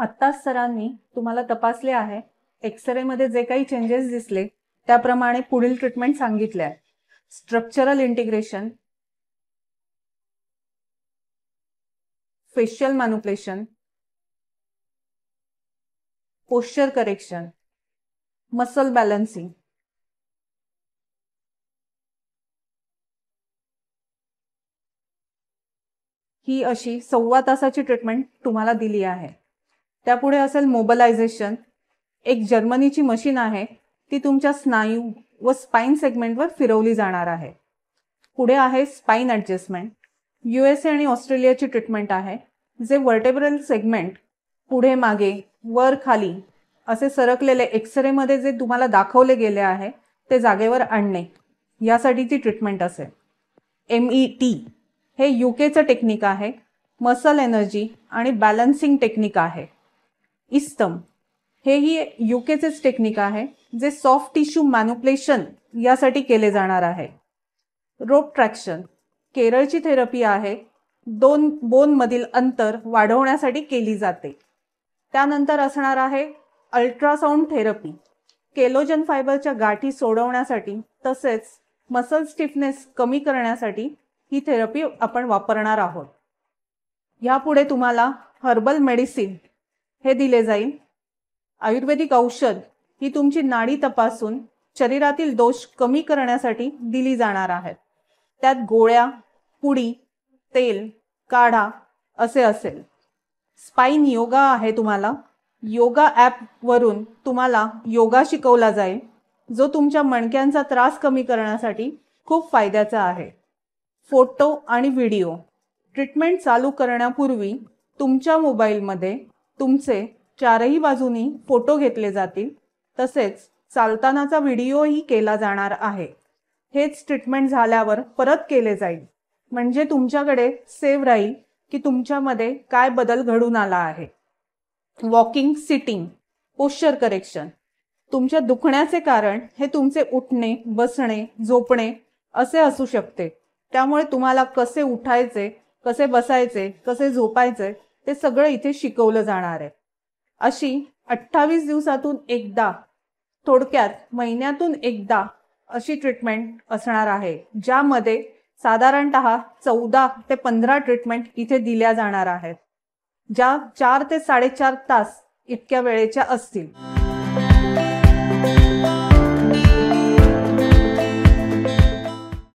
आत्ताच सरांनी तुम्हाला तपासले आहे. एक्सरे मध्ये जे काही चेंजेस दिसले त्याप्रमाणे पुढील ट्रीटमेंट सांगितले आहे. Structural integration, facial manipulation, posture correction, muscle balancing. ही अशी 1.25 तासाची ट्रीटमेंट तुम्हाला दिली आहे. त्यापुढे असेल मोबिलायझेशन. एक जर्मनीची मशीन आहे, ती तुमच्या स्नायू व स्पाइन सेगमेंटवर फिरवली जाणार आहे. पुढे आहे स्पाइन ॲडजस्टमेंट. USA आणि ऑस्ट्रेलियाची ट्रीटमेंट आहे, जे वर्टेब्रल सेगमेंट पुढे मागे वर खाली असे सरकलेले एक्सरे मध्ये जे तुम्हाला दाखवले गेले आहे ते जागेवर आणणे, यासाठीची ट्रीटमेंट असेल. MET हे UKचं टेक्निक आहे, मसल एनर्जी आणि बॅलन्सिंग टेक्निक आहे. इस्तम हेही UKचेच टेक्निक आहे, जे सॉफ्ट टिश्यू मॅनिप्युलेशन यासाठी केले जाणार आहे. रोप ट्रॅक्शन केरळची थेरपी आहे, 2 बोन मधील अंतर वाढवण्यासाठी केली जाते. त्यानंतर असणार आहे अल्ट्रासाउंड थेरपी. केलोजन फायबरच्या गाठी सोडवण्यासाठी तसेच मसल स्टिफनेस कमी करण्यासाठी ही थेरपी आपण वापरणार आहोत. यापुढे तुम्हाला हर्बल मेडिसिन हे दिले जाईल. आयुर्वेदिक औषध ही तुमची नाडी तपासून शरीरातील दोष कमी करण्यासाठी दिली जाणार आहेत. त्यात गोळ्या, पुडी, तेल, काढा असे असेल. स्पाइन योगा आहे. तुम्हाला योगा ॲप वरून तुम्हाला योगा शिकवला जाईल, जो तुमच्या मणक्यांचा त्रास कमी करण्यासाठी खूप फायद्याचा आहे. फोटो आणि व्हिडिओ. ट्रीटमेंट चालू करण्यापूर्वी तुमच्या मोबाईलमध्ये तुमचे 4ही बाजूनी फोटो घेतले जातील, तसेच चालतानाचा व्हिडिओही केला जाणार आहे. हेच ट्रीटमेंट झाल्यावर परत केले जाईल, म्हणजे तुमच्याकडे सेव्ह राहील की तुमच्यामध्ये काय बदल घडून आला आहे. Walking, sitting, posture correction. तुमच्या दुखण्याचे कारण हे तुमचे उठणे, बसणे, झोपणे असे असू शकते. त्यामुळे तुम्हाला कसे उठायचे, कसे बसायचे, कसे झोपायचे ते सगळं इथे शिकवलं जाणार आहे. अशी 28 दिवसातून एकदा, थोडक्यात महिन्यातून एकदा अशी ट्रीटमेंट असणार आहे, ज्यामध्ये साधारणतः 14 ते 15 ट्रीटमेंट इथे दिल्या जाणार आहेत, ज्या 4 ते 4.5 तास इतक्या वेळेच्या असतील.